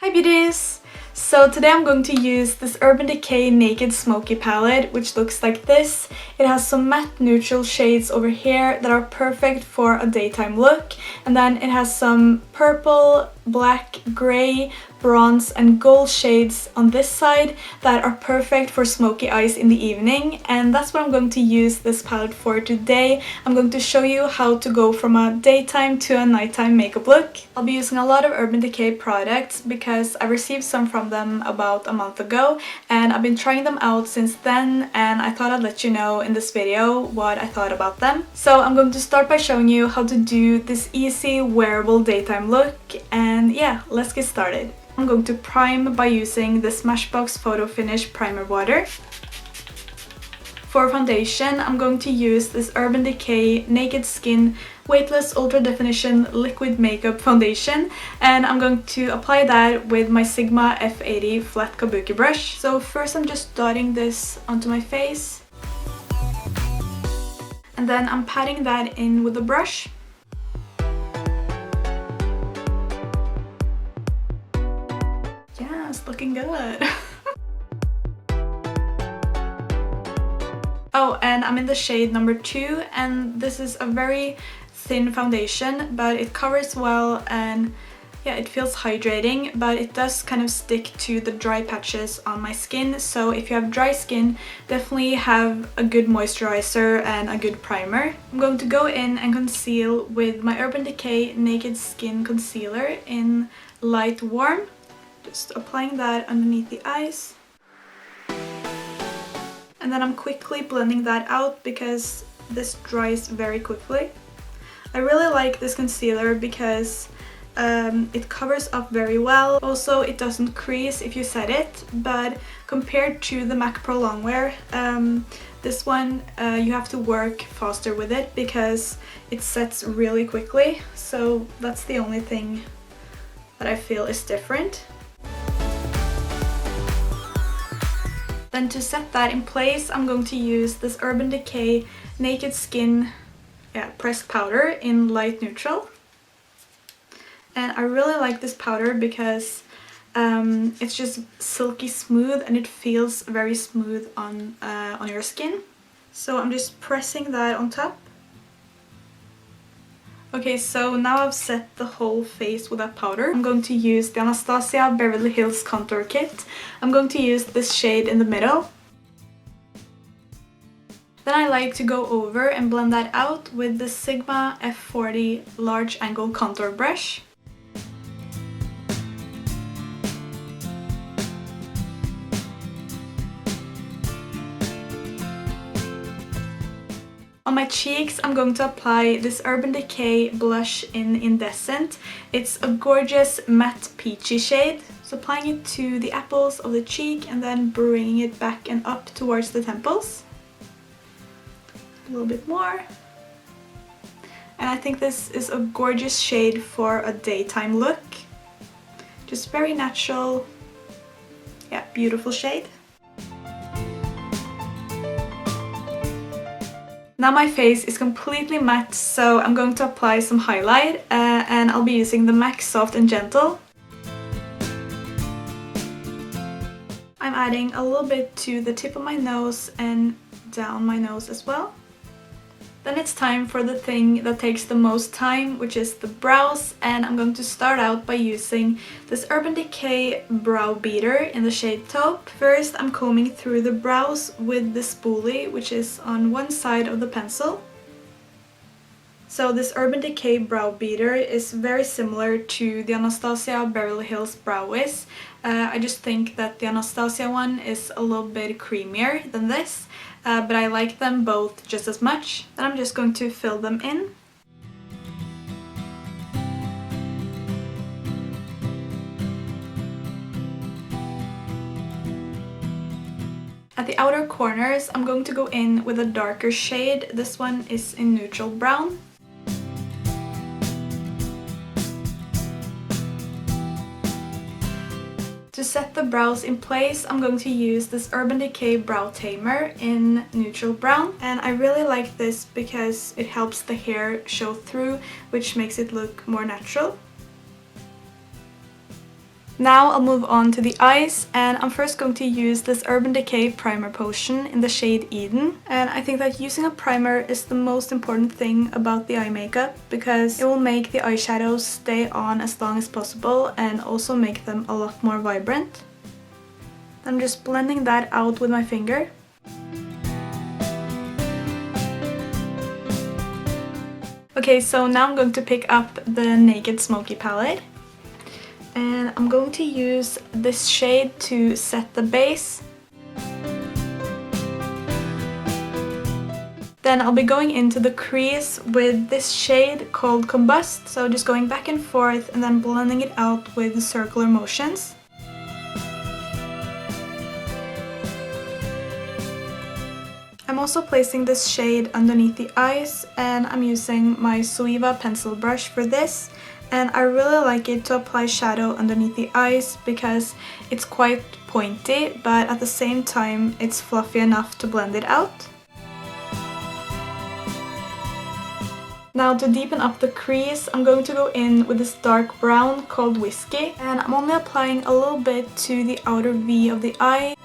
Hi beauties! So today I'm going to use this Urban Decay Naked Smoky palette, which looks like this. It has some matte neutral shades over here that are perfect for a daytime look, and then it has some purple, black, grey, bronze and gold shades on this side that are perfect for smoky eyes in the evening, and that's what I'm going to use this palette for today. I'm going to show you how to go from a daytime to a nighttime makeup look. I'll be using a lot of Urban Decay products because I received some from them about a month ago and I've been trying them out since then, and I thought I'd let you know in this video what I thought about them. So I'm going to start by showing you how to do this easy wearable daytime look, and yeah, let's get started. I'm going to prime by using the Smashbox Photo Finish Primer Water. For foundation, I'm going to use this Urban Decay Naked Skin Weightless Ultra Definition Liquid Makeup Foundation, and I'm going to apply that with my Sigma F80 Flat Kabuki brush. So first I'm just dotting this onto my face, and then I'm patting that in with the brush. Yeah, it's looking good. Oh, and I'm in the shade number 2, and this is a very thin foundation, but it covers well and yeah, it feels hydrating, but it does kind of stick to the dry patches on my skin. So if you have dry skin, definitely have a good moisturizer and a good primer. I'm going to go in and conceal with my Urban Decay Naked Skin Concealer in Light Warm. Just applying that underneath the eyes. And then I'm quickly blending that out because this dries very quickly. I really like this concealer because it covers up very well. Also, it doesn't crease if you set it, but compared to the MAC Pro Longwear, this one you have to work faster with it because it sets really quickly. So that's the only thing that I feel is different. Then to set that in place, I'm going to use this Urban Decay Naked Skin pressed powder in light neutral. And I really like this powder because it's just silky smooth and it feels very smooth on your skin. So I'm just pressing that on top. Okay, so now I've set the whole face with that powder. I'm going to use the Anastasia Beverly Hills Contour Kit. I'm going to use this shade in the middle. Then I like to go over and blend that out with the Sigma F40 Large Angle Contour Brush. On my cheeks, I'm going to apply this Urban Decay blush in Indecent. It's a gorgeous matte peachy shade. So applying it to the apples of the cheek and then bringing it back and up towards the temples. A little bit more. And I think this is a gorgeous shade for a daytime look. Just very natural. Yeah, beautiful shade. Now my face is completely matte, so I'm going to apply some highlight and I'll be using the MAC Soft and Gentle. I'm adding a little bit to the tip of my nose and down my nose as well. Then it's time for the thing that takes the most time, which is the brows, and I'm going to start out by using this Urban Decay Brow Beater in the shade Taupe. First, I'm combing through the brows with the spoolie, which is on one side of the pencil. So this Urban Decay Brow Beater is very similar to the Anastasia Beverly Hills Brow Wiz. I just think that the Anastasia one is a little bit creamier than this. But I like them both just as much. Then I'm just going to fill them in. At the outer corners, I'm going to go in with a darker shade. This one is in neutral brown. To set the brows in place, I'm going to use this Urban Decay Brow Tamer in neutral brown, and I really like this because it helps the hair show through, which makes it look more natural. Now I'll move on to the eyes, and I'm first going to use this Urban Decay primer potion in the shade Eden. And I think that using a primer is the most important thing about the eye makeup, because it will make the eyeshadows stay on as long as possible and also make them a lot more vibrant. I'm just blending that out with my finger. Okay, so now I'm going to pick up the Naked Smoky palette. And I'm going to use this shade to set the base. Then I'll be going into the crease with this shade called Combust, so just going back and forth and then blending it out with circular motions. I'm also placing this shade underneath the eyes, and I'm using my Suiva pencil brush for this. And I really like it to apply shadow underneath the eyes because it's quite pointy, but at the same time it's fluffy enough to blend it out. Now to deepen up the crease, I'm going to go in with this dark brown called Whiskey, and I'm only applying a little bit to the outer V of the eye.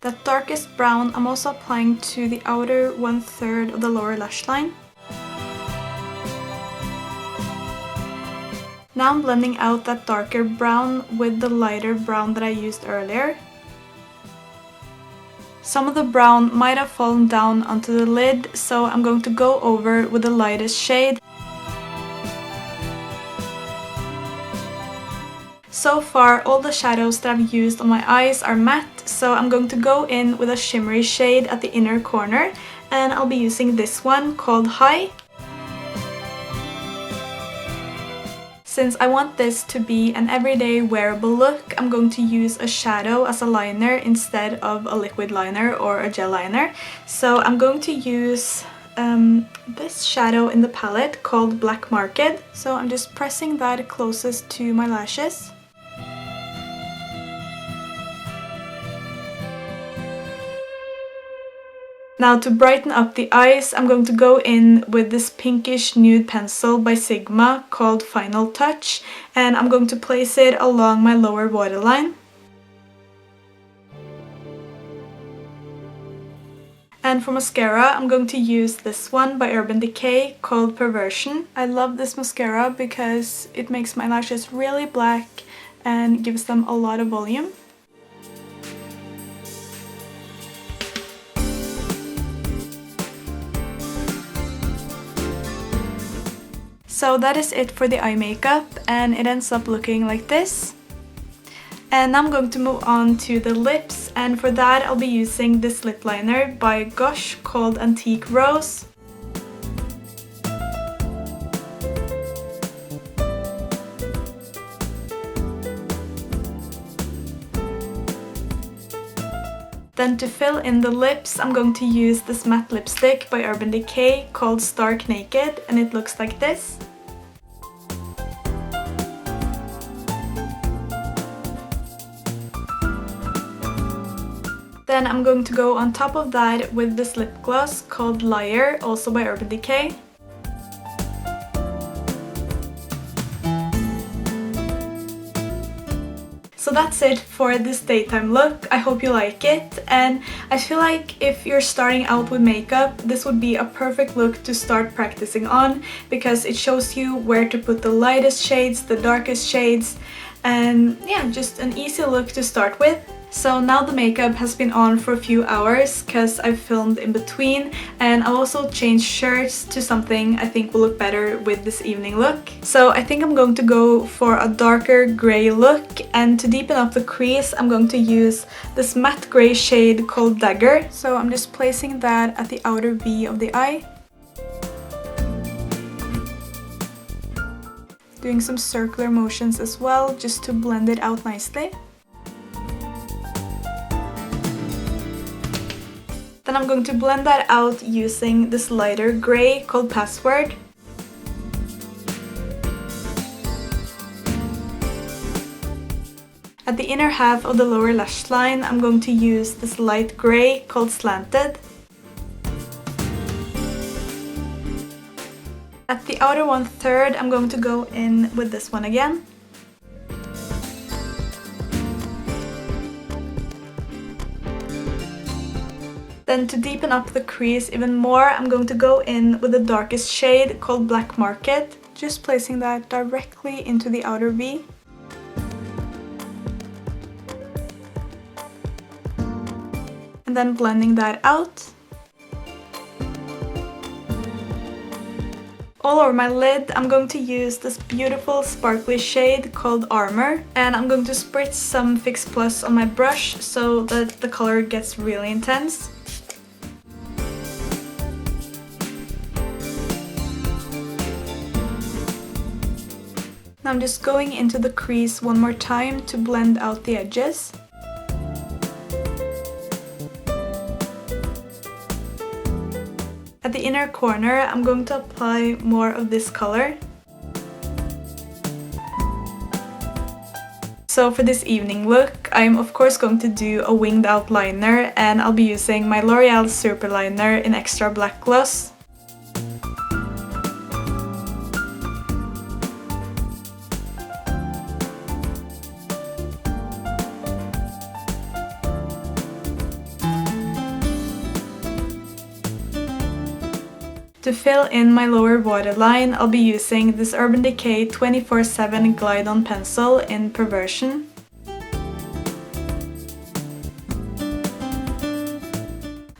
That darkest brown I'm also applying to the outer 1/3 of the lower lash line. Now I'm blending out that darker brown with the lighter brown that I used earlier. Some of the brown might have fallen down onto the lid, so I'm going to go over with the lightest shade. So far, all the shadows that I've used on my eyes are matte, so I'm going to go in with a shimmery shade at the inner corner, and I'll be using this one called High. Since I want this to be an everyday wearable look, I'm going to use a shadow as a liner instead of a liquid liner or a gel liner. So I'm going to use this shadow in the palette called Black Market. So I'm just pressing that closest to my lashes. Now to brighten up the eyes, I'm going to go in with this pinkish nude pencil by Sigma called Final Touch, and I'm going to place it along my lower waterline. And for mascara, I'm going to use this one by Urban Decay called Perversion. I love this mascara because it makes my lashes really black and gives them a lot of volume. So that is it for the eye makeup, and it ends up looking like this. And now I'm going to move on to the lips, and for that I'll be using this lip liner by Gosh called Antique Rose. Then to fill in the lips, I'm going to use this matte lipstick by Urban Decay called Stark Naked, and it looks like this. Then I'm going to go on top of that with this lip gloss called Liar, also by Urban Decay. So that's it for this daytime look. I hope you like it, and I feel like if you're starting out with makeup, this would be a perfect look to start practicing on, because it shows you where to put the lightest shades, the darkest shades, and yeah, just an easy look to start with. So now the makeup has been on for a few hours because I've filmed in between, and I've also changed shirts to something I think will look better with this evening look. So I think I'm going to go for a darker grey look, and to deepen up the crease I'm going to use this matte grey shade called Dagger. So I'm just placing that at the outer V of the eye. Doing some circular motions as well just to blend it out nicely. Then I'm going to blend that out using this lighter grey called Password. At the inner half of the lower lash line, I'm going to use this light gray called Slanted. At the outer 1/3, I'm going to go in with this one again. Then to deepen up the crease even more, I'm going to go in with the darkest shade called Black Market, just placing that directly into the outer V. And then blending that out. All over my lid, I'm going to use this beautiful sparkly shade called Armor, and I'm going to spritz some Fix Plus on my brush so that the color gets really intense. Now I'm just going into the crease one more time to blend out the edges. At the inner corner, I'm going to apply more of this color. So for this evening look, I'm of course going to do a winged outliner, and I'll be using my L'Oreal Super Liner in Extra Black Gloss. To fill in my lower waterline, I'll be using this Urban Decay 24/7 Glide-On pencil in Perversion.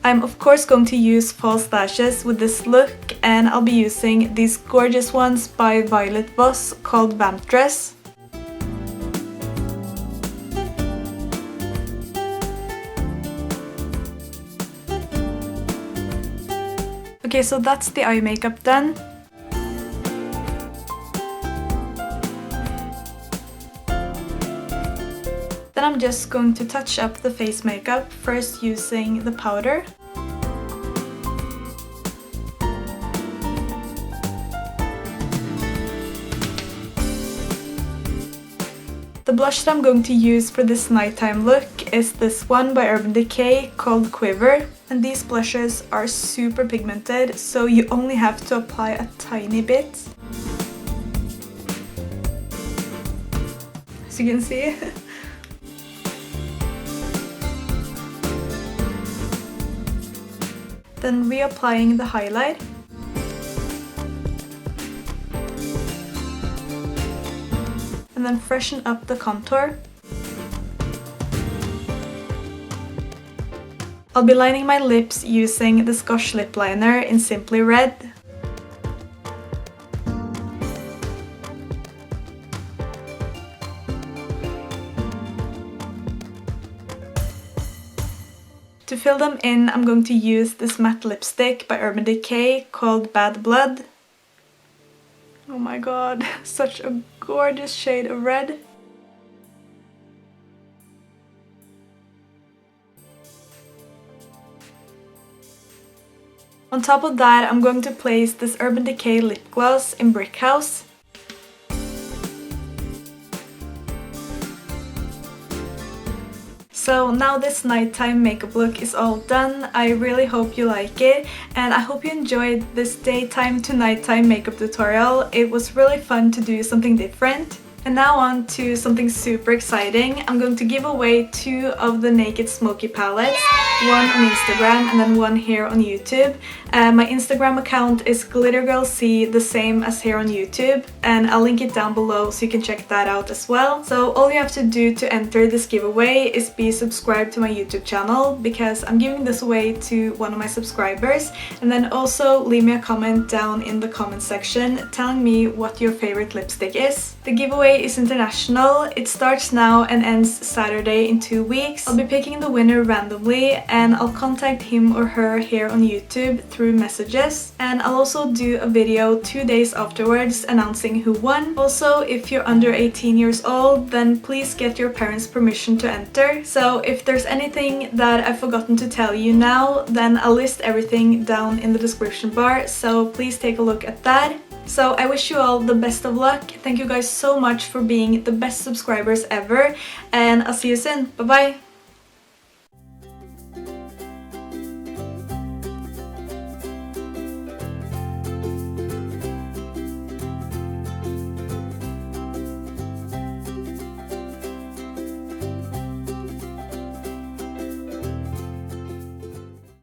I'm of course going to use false lashes with this look, and I'll be using these gorgeous ones by Violet Voss called Vamp Dress. Okay, so that's the eye makeup done. Then I'm just going to touch up the face makeup, first using the powder. The blush that I'm going to use for this nighttime look is this one by Urban Decay called Quiver. And these blushes are super pigmented, so you only have to apply a tiny bit. As you can see. Then reapplying the highlight. And then freshen up the contour. I'll be lining my lips using the Scotch lip liner in Simply Red. To fill them in, I'm going to use this matte lipstick by Urban Decay called Bad Blood. Oh my god, such a gorgeous shade of red. On top of that, I'm going to place this Urban Decay lip gloss in Brick House. So now this nighttime makeup look is all done. I really hope you like it, and I hope you enjoyed this daytime to nighttime makeup tutorial. It was really fun to do something different. And now on to something super exciting. I'm going to give away 2 of the Naked Smoky palettes, one on Instagram and then one here on YouTube. My Instagram account is glittergirlc, the same as here on YouTube, and I'll link it down below so you can check that out as well. So all you have to do to enter this giveaway is be subscribed to my YouTube channel, because I'm giving this away to one of my subscribers, and then also leave me a comment down in the comment section telling me what your favorite lipstick is. The giveaway is international. It starts now and ends Saturday in 2 weeks. I'll be picking the winner randomly, and I'll contact him or her here on YouTube through messages, and I'll also do a video 2 days afterwards announcing who won. Also, if you're under 18 years old, then please get your parents' permission to enter. So if there's anything that I've forgotten to tell you now, then I'll list everything down in the description bar, so please take a look at that. So I wish you all the best of luck. Thank you guys so much for being the best subscribers ever, and I'll see you soon. Bye bye!